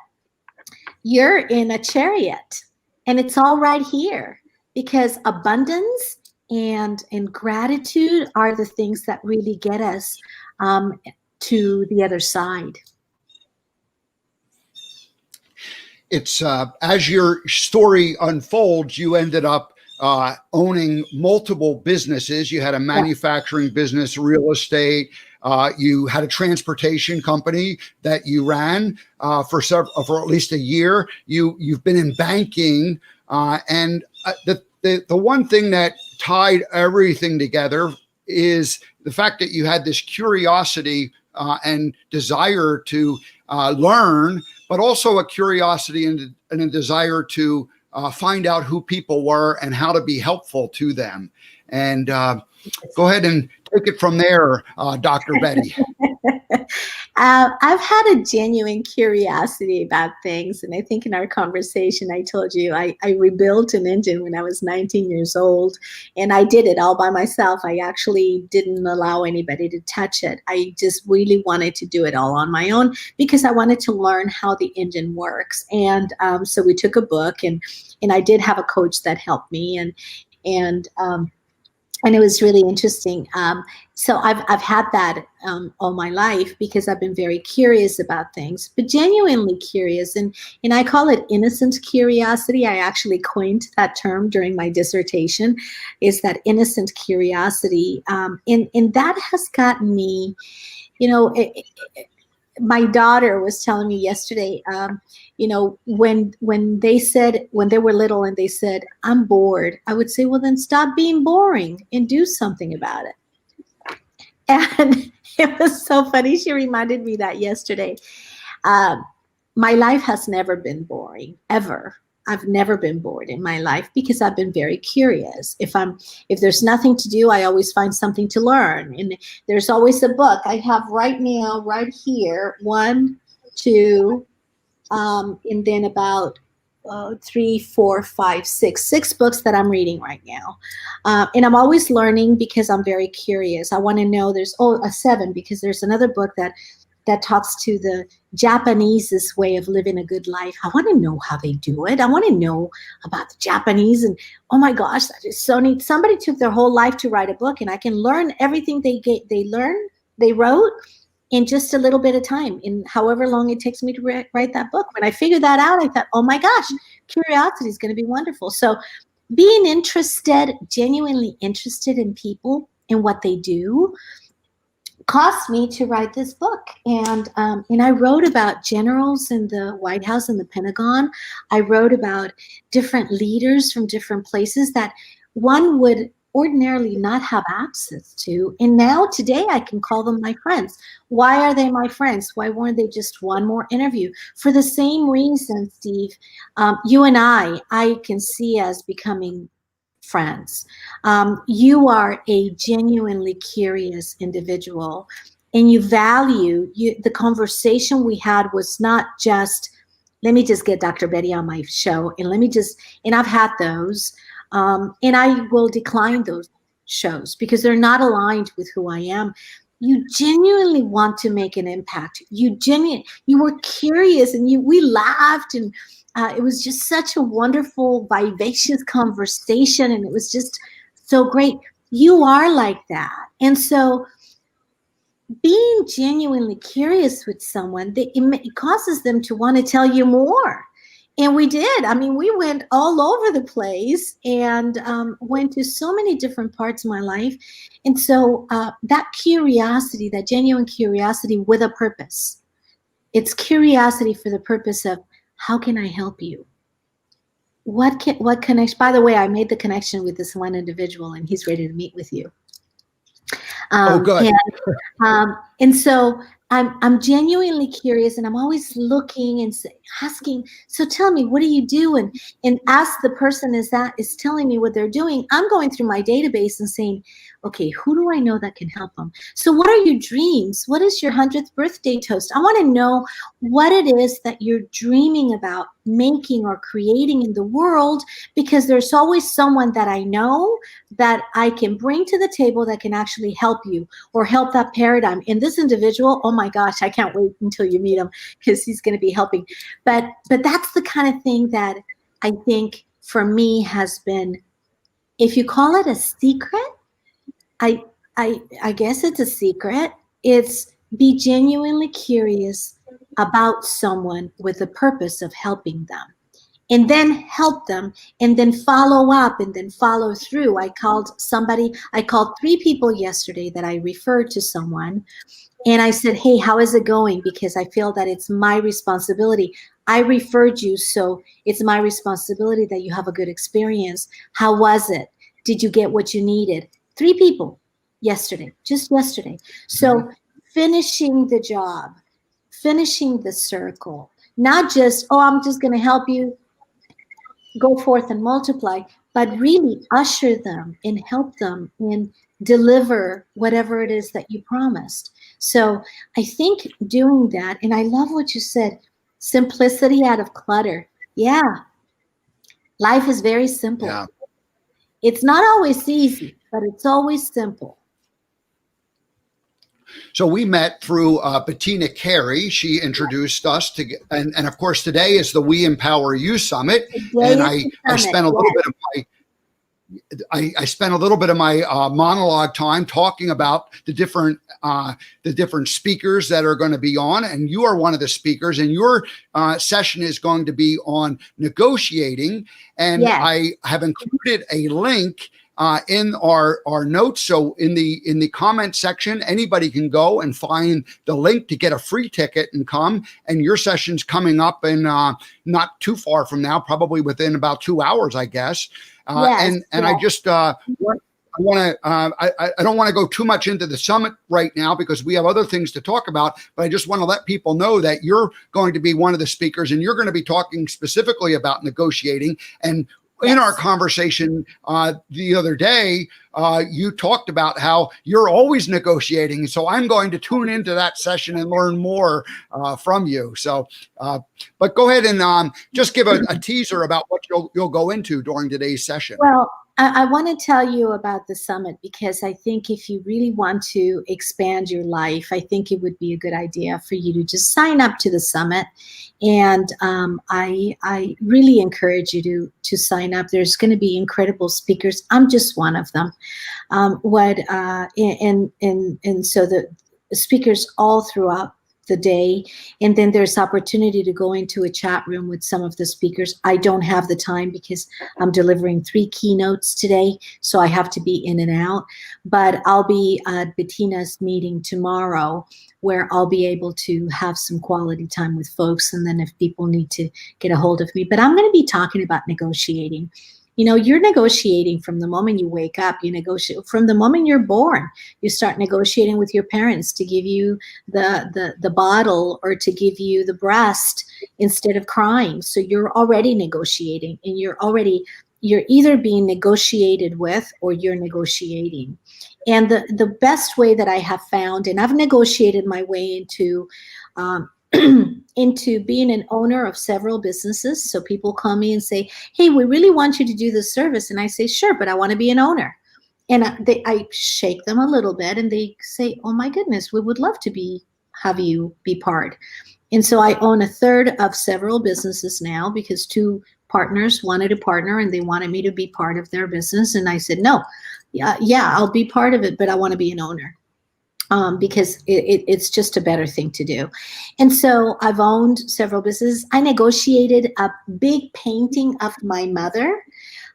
Speaker 2: You're in a chariot, and it's all right here, because abundance and gratitude are the things that really get us to the other side.
Speaker 1: It's as your story unfolds, you ended up owning multiple businesses. You had a manufacturing business, real estate. You had a transportation company that you ran for at least a year. You've been in banking, and the one thing that tied everything together is the fact that you had this curiosity and desire to learn, but also a curiosity and a desire to find out who people were and how to be helpful to them. And go ahead and take it from there, Dr. Betty.
Speaker 2: I've had a genuine curiosity about things. And I think in our conversation, I told you I rebuilt an engine when I was 19 years old. And I did it all by myself. I actually didn't allow anybody to touch it. I just really wanted to do it all on my own, because I wanted to learn how the engine works. And so we took a book, and I did have a coach that helped me. And it was really interesting. So I've had that all my life, because I've been very curious about things, but genuinely curious. And I call it innocent curiosity. I actually coined that term during my dissertation, is that innocent curiosity. And that has gotten me, my daughter was telling me yesterday, when they were little and they said, I'm bored, I would say, well, then stop being boring and do something about it. And it was so funny. She reminded me that yesterday. My life has never been boring, ever. I've never been bored in my life, because I've been very curious. If there's nothing to do, I always find something to learn. And there's always a book. I have right now, right here, 1, 2, and then about 3, 4, 5, 6 books that I'm reading right now. And I'm always learning, because I'm very curious. I want to know. There's a 7, because there's another book that talks to the Japanese's way of living a good life. I want to know how they do it. I want to know about the Japanese, and oh my gosh, that is so neat. Somebody took their whole life to write a book, and I can learn everything they wrote in just a little bit of time, in however long it takes me to write that book. When I figured that out, I thought, oh my gosh, curiosity is going to be wonderful. So being interested, genuinely interested in people and what they do, caused me to write this book. And I wrote about generals in the White House and the Pentagon. I wrote about different leaders from different places that one would ordinarily not have access to. And now today I can call them my friends. Why are they my friends? Why weren't they just one more interview? For the same reason, Steve, you and I can see as becoming friends. You are a genuinely curious individual. and you value the conversation we had was not just, let me just get Dr. Betty on my show, and I've had those, and I will decline those shows because they're not aligned with who I am. You genuinely want to make an impact. You were curious, and we laughed, and it was just such a wonderful, vivacious conversation, and it was just so great. You are like that. And so being genuinely curious with someone, it causes them to want to tell you more. And we did. I mean, we went all over the place and went to so many different parts of my life. And so that curiosity, that genuine curiosity with a purpose, it's curiosity for the purpose of, how can I help you? What connection? By the way, I made the connection with this one individual, and he's ready to meet with you.
Speaker 1: Good.
Speaker 2: And so I'm genuinely curious, and I'm always looking and asking, so tell me, what do you do? And as the person is telling me what they're doing, I'm going through my database and saying, okay, who do I know that can help them? So what are your dreams? What is your 100th birthday toast? I want to know what it is that you're dreaming about making or creating in the world, because there's always someone that I know that I can bring to the table that can actually help you or help that paradigm. And this individual, oh my gosh, I can't wait until you meet him, because he's going to be helping. But that's the kind of thing that I think for me has been, if you call it a secret, I guess it's a secret. It's be genuinely curious about someone with the purpose of helping them, and then help them, and then follow up, and then follow through. I called 3 people yesterday that I referred to someone, and I said, hey, how is it going? Because I feel that it's my responsibility. I referred you, so it's my responsibility that you have a good experience. How was it? Did you get what you needed? 3 people yesterday, just yesterday. So finishing the job, finishing the circle, not just, oh, I'm just going to help you go forth and multiply, but really usher them and help them and deliver whatever it is that you promised. So I think doing that, and I love what you said, simplicity out of clutter. Yeah. Life is very simple.
Speaker 1: Yeah.
Speaker 2: It's not always easy, but it's always simple.
Speaker 1: So we met through Bettina Carey. She introduced us to, and of course today is the We Empower You Summit. And I spent a little bit of I spent a little bit of my monologue time talking about the different speakers that are going to be on, and you are one of the speakers, and your session is going to be on negotiating. And I have included a link in our notes. So in the comment section, anybody can go and find the link to get a free ticket and come. And your session's coming up in not too far from now, probably within about 2 hours, I guess. I just I don't want to go too much into the summit right now because we have other things to talk about, but I just want to let people know that you're going to be one of the speakers, and you're going to be talking specifically about negotiating. And in our conversation the other day, you talked about how you're always negotiating. So I'm going to tune into that session and learn more from you. So, but go ahead and just give a teaser about what you'll go into during today's session.
Speaker 2: Well, I want to tell you about the summit because I think if you really want to expand your life, I think it would be a good idea for you to just sign up to the summit. And I really encourage you to sign up. There's going to be incredible speakers. I'm just one of them. And so the speakers all throughout the day, and then there's opportunity to go into a chat room with some of the speakers. I don't have the time because I'm delivering 3 keynotes today, so I have to be in and out, but I'll be at Bettina's meeting tomorrow where I'll be able to have some quality time with folks, and then if people need to get a hold of me. But I'm going to be talking about negotiating. You know, you're negotiating from the moment you wake up. You negotiate from the moment you're born. You start negotiating with your parents to give you the bottle or to give you the breast instead of crying. So you're already negotiating, and you're either being negotiated with or you're negotiating. And the best way that I have found, and I've negotiated my way into into being an owner of several businesses. So people call me and say, hey, we really want you to do this service. And I say, sure, but I want to be an owner. And I shake them a little bit and they say, oh my goodness, we would love to have you be part. And so I own a third of several businesses now because two partners wanted to partner and they wanted me to be part of their business. And I said, no, yeah, I'll be part of it, but I want to be an owner. Because it's just a better thing to do. And so I've owned several businesses. I negotiated a big painting of my mother,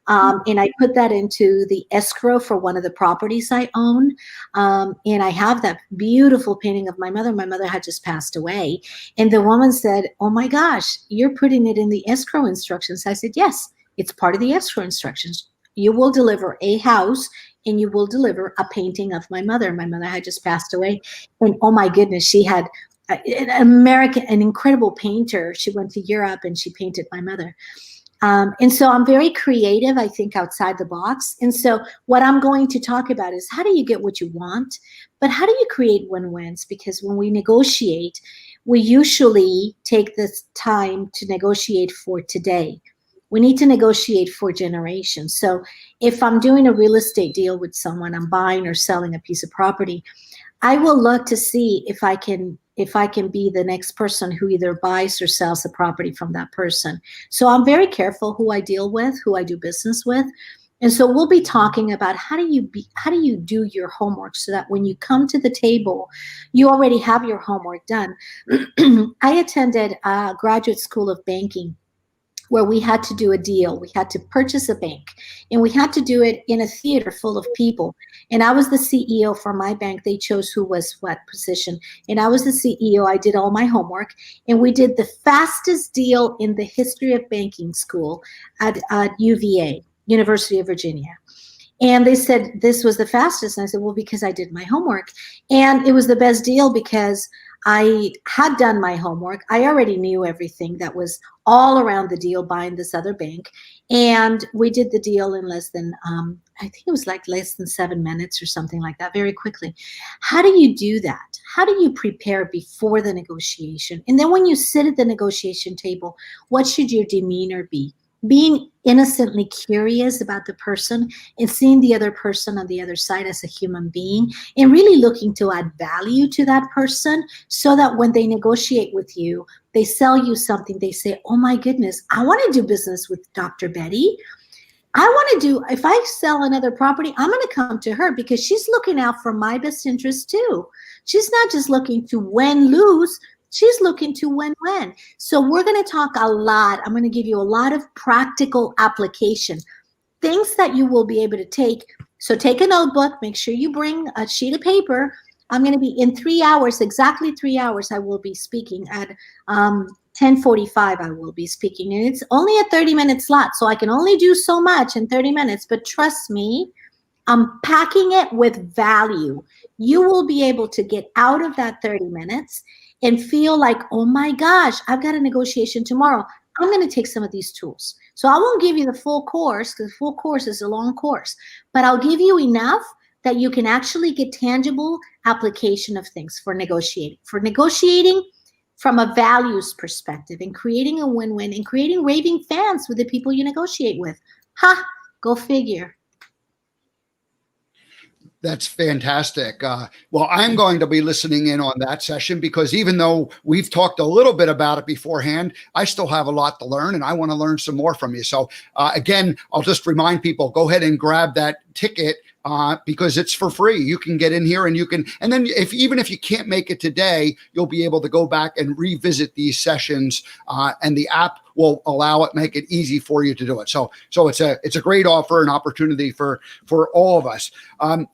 Speaker 2: and I put that into the escrow for one of the properties I own. And I have that beautiful painting of my mother. My mother had just passed away. And the woman said, oh my gosh, you're putting it in the escrow instructions. I said, yes, it's part of the escrow instructions. You will deliver a house and you will deliver a painting of my mother. My mother had just passed away. And oh my goodness, she had an incredible painter. She went to Europe and she painted my mother. And so I'm very creative, I think, outside the box. And so what I'm going to talk about is how do you get what you want, but how do you create win-wins? Because when we negotiate, we usually take this time to negotiate for today. We need to negotiate for generations. So if I'm doing a real estate deal with someone, I'm buying or selling a piece of property, I will look to see if I can be the next person who either buys or sells the property from that person. So I'm very careful who I deal with, who I do business with. And so we'll be talking about how do you do your homework so that when you come to the table, you already have your homework done. I attended a graduate school of banking where we had to do a deal. We had to purchase a bank and we had to do it in a theater full of people. And I was the CEO for my bank. They chose who was what position. And I was the CEO. I did all my homework and we did the fastest deal in the history of banking school at UVA, University of Virginia. And they said this was the fastest. And I said, well, because I did my homework. And it was the best deal because I had done my homework. I already knew everything that was all around the deal buying this other bank. And we did the deal in less than, I think it was like less than 7 minutes or something like that, very quickly. How do you do that? How do you prepare before the negotiation? And then when you sit at the negotiation table, what should your demeanor be? Being innocently curious about the person and seeing the other person on the other side as a human being and really looking to add value to that person so that when they negotiate with you, they sell you something, they say, oh my goodness, I want to do business with Dr. Betty. If I sell another property, I'm going to come to her because she's looking out for my best interest too. She's not just looking to win-lose. She's looking to win-win. So we're going to talk a lot. I'm going to give you a lot of practical application, things that you will be able to take. So take a notebook. Make sure you bring a sheet of paper. I'm going to be in 3 hours, exactly 3 hours, I will be speaking at 10:45. I will be speaking. And it's only a 30-minute slot. So I can only do so much in 30 minutes. But trust me, I'm packing it with value. You will be able to get out of that 30 minutes and feel like, oh my gosh, I've got a negotiation tomorrow. I'm going to take some of these tools. So I won't give you the full course because the full course is a long course, but I'll give you enough that you can actually get tangible application of things for negotiating. For negotiating from a values perspective and creating a win-win and creating raving fans with the people you negotiate with. Ha, go figure.
Speaker 1: That's fantastic. Well, I'm going to be listening in on that session because even though we've talked a little bit about it beforehand, I still have a lot to learn and I want to learn some more from you. So again, I'll just remind people, go ahead and grab that ticket because it's for free. You can get in here and then even if you can't make it today, you'll be able to go back and revisit these sessions and the app will allow it, make it easy for you to do it. So it's a great offer and opportunity for all of us.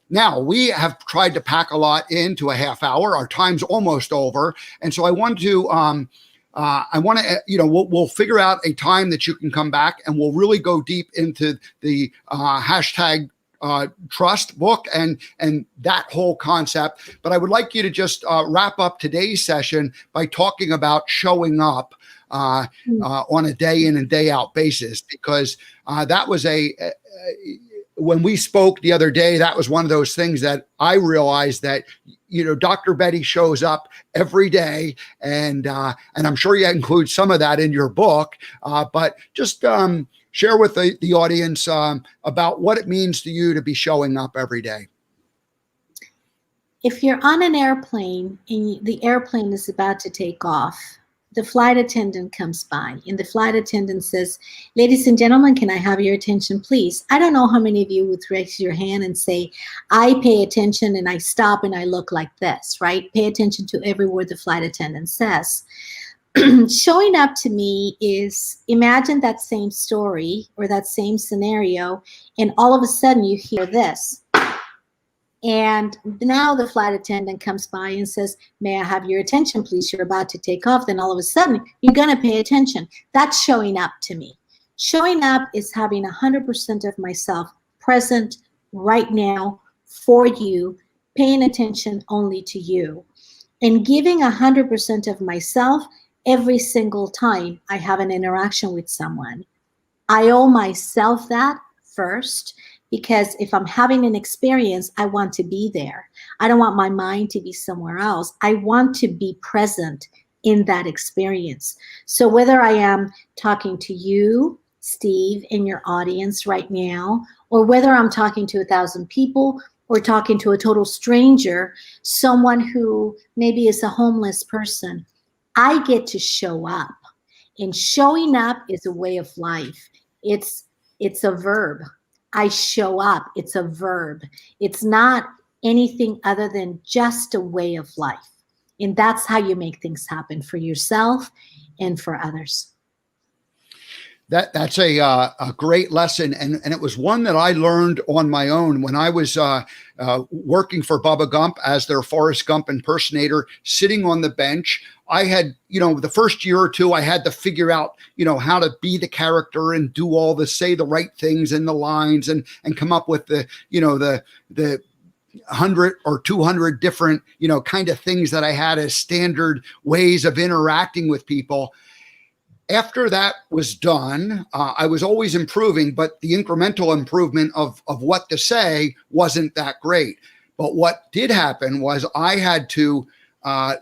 Speaker 1: Now we have tried to pack a lot into a half hour. Our time's almost over. And so I want to, we'll figure out a time that you can come back and we'll really go deep into the hashtag trust book and that whole concept. But I would like you to just wrap up today's session by talking about showing up on a day in and day out basis, because that was when we spoke the other day, that was one of those things that I realized that, Dr. Betty shows up every day, and I'm sure you include some of that in your book, but just share with the audience about what it means to you to be showing up every day.
Speaker 2: If you're on an airplane and the airplane is about to take off, the flight attendant comes by and the flight attendant says, "Ladies and gentlemen, can I have your attention, please?" I don't know how many of you would raise your hand and say, "I pay attention and I stop and I look like this," right? Pay attention to every word the flight attendant says. Showing up to me is, imagine that same story or that same scenario, and all of a sudden you hear this. And now the flight attendant comes by and says, "May I have your attention, please? You're about to take off." Then all of a sudden, you're going to pay attention. That's showing up to me. Showing up is having 100% of myself present right now for you, paying attention only to you, and giving 100% of myself every single time I have an interaction with someone. I owe myself that first. Because if I'm having an experience, I want to be there. I don't want my mind to be somewhere else. I want to be present in that experience. So whether I am talking to you, Steve, in your audience right now, or whether I'm talking to 1,000 people or talking to a total stranger, someone who maybe is a homeless person, I get to show up. And showing up is a way of life. It's a verb. I show up. It's a verb. It's not anything other than just a way of life. And that's how you make things happen for yourself and for others.
Speaker 1: That's a great lesson, and it was one that I learned on my own when I was working for Bubba Gump as their Forrest Gump impersonator, sitting on the bench. I had, the first year or two, I had to figure out, how to be the character and do all say the right things in the lines and come up with the 100 or 200 different, kind of things that I had as standard ways of interacting with people. After that was done, I was always improving, but the incremental improvement of what to say wasn't that great. But what did happen was I had to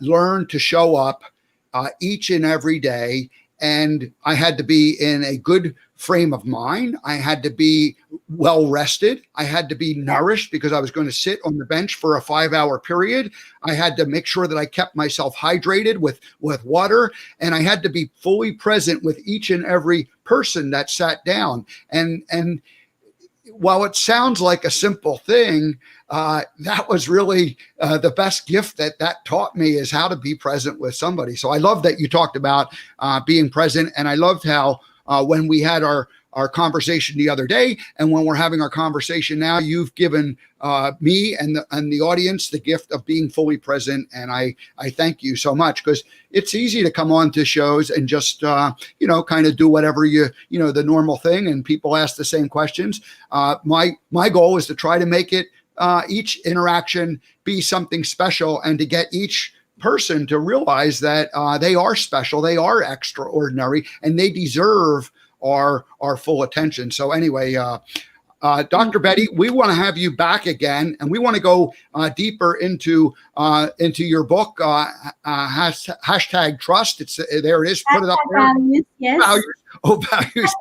Speaker 1: learn to show up each and every day, and I had to be in a good frame of mind. I had to be well rested. I had to be nourished because I was going to sit on the bench for a 5-hour period. I had to make sure that I kept myself hydrated with water, and I had to be fully present with each and every person that sat down. And while it sounds like a simple thing, that was really the best gift that taught me, is how to be present with somebody. So I love that you talked about being present. And I loved how when we had our conversation the other day, and when we're having our conversation now, you've given me and the audience the gift of being fully present. And I thank you so much, because it's easy to come on to shows and just, kind of do whatever the normal thing. And people ask the same questions. My goal is to try to make it each interaction be something special, and to get each person to realize that they are special, they are extraordinary, and they deserve our full attention. So anyway, Dr. Betty, we want to have you back again, and we want to go deeper into your book, hashtag trust. It's there. It is. Put it up there.
Speaker 2: Values, yes.
Speaker 1: Values. Oh, values.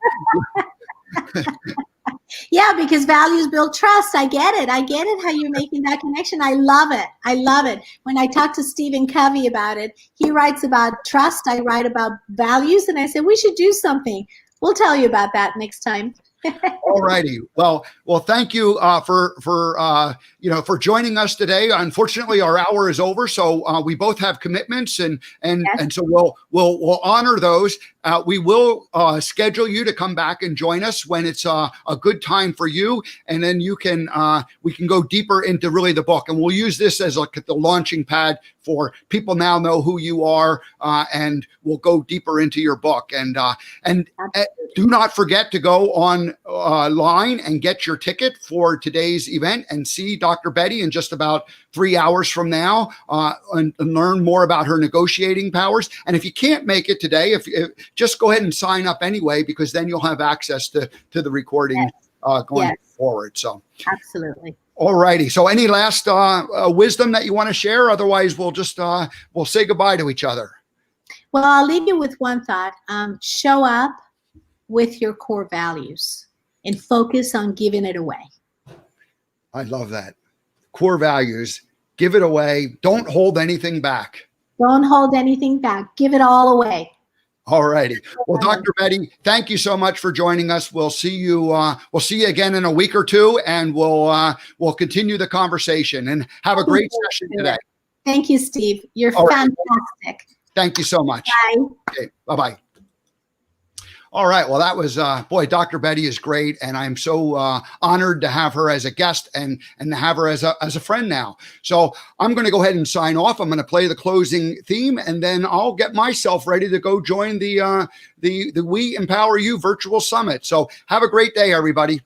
Speaker 2: Yeah, because values build trust. I get it. How you're making that connection. I love it. When I talk to Stephen Covey about it, he writes about trust. I write about values, and I said we should do something. We'll tell you about that next time.
Speaker 1: All righty. Well, thank you for joining us today. Unfortunately, our hour is over, so we both have commitments, and so we'll honor those. We will schedule you to come back and join us when it's a good time for you, and then we can go deeper into really the book, and we'll use this as like the launching pad for people now know who you are, and we'll go deeper into your book. And do not forget to go online and get your ticket for today's event and see Dr. Betty in just about 3 hours from now, and learn more about her negotiating powers. And if you can't make it today, if just go ahead and sign up anyway, because then you'll have access to the recording going forward. So
Speaker 2: Absolutely.
Speaker 1: all righty. So any last wisdom that you want to share? Otherwise, we'll just we'll say goodbye to each other.
Speaker 2: Well, I'll leave you with one thought. Show up with your core values and focus on giving it away.
Speaker 1: I love that. Core values. Give it away. Don't hold anything back.
Speaker 2: Don't hold anything back. Give it all away.
Speaker 1: All righty. Well, Dr. Betty, thank you so much for joining us. We'll see you. We'll see you again in a week or two, and we'll continue the conversation. And have a great session today.
Speaker 2: Thank you, Steve. You're
Speaker 1: All right.
Speaker 2: fantastic.
Speaker 1: Thank you so much.
Speaker 2: Bye.
Speaker 1: Okay. Bye-bye. All right. Well, that was, boy, Dr. Betty is great. And I'm so honored to have her as a guest and to have her as a friend now. So I'm going to go ahead and sign off. I'm going to play the closing theme, and then I'll get myself ready to go join the We Empower You virtual summit. So have a great day, everybody.